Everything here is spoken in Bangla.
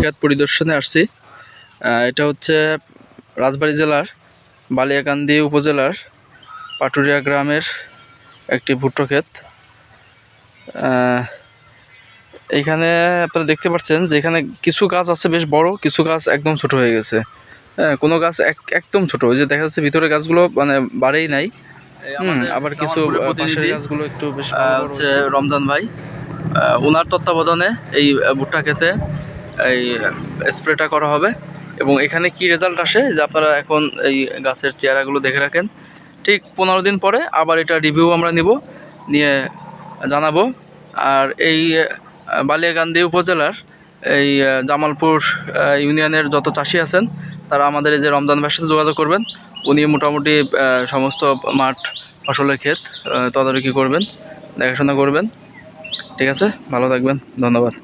ক্ষেত পরিদর্শনে আসছি। এটা হচ্ছে রাজবাড়ী জেলার বালিয়াকান্দি উপজেলার পাটুরিয়া গ্রামের একটি ভুট্টো ক্ষেত। এইখানে আপনারা দেখতে পাচ্ছেন যে এখানে কিছু গাছ আছে বেশ বড়, কিছু গাছ একদম ছোট হয়ে গেছে। কোনো গাছ একদম ছোট, ওই যে দেখা যাচ্ছে ভিতরে গাছগুলো মানে বাড়েই নাই। আবার কিছু পাশের গাছগুলো একটু বেশ হচ্ছে রমজান ভাই, ওনার তত্ত্বাবধানে এই ভুট্টা ক্ষেতে এই স্প্রেটা করা হবে। এবং এখানে কি রেজাল্ট আসে যে আপনারা এখন এই গাছের চেহারাগুলো দেখে রাখেন। ঠিক 15 দিন পরে আবার এটা রিভিউ আমরা নিয়ে জানাবো। আর এই বালিয়াকান্দি উপজেলার এই জামালপুর ইউনিয়নের যত চাষি আছেন তারা আমাদের এই যে রমজান ভাইয়ের সাথে যোগাযোগ করবেন। উনি মোটামুটি সমস্ত মাঠ ফসলের ক্ষেত তদারকি করবেন, দেখাশোনা করবেন। ঠিক আছে, ভালো থাকবেন, ধন্যবাদ।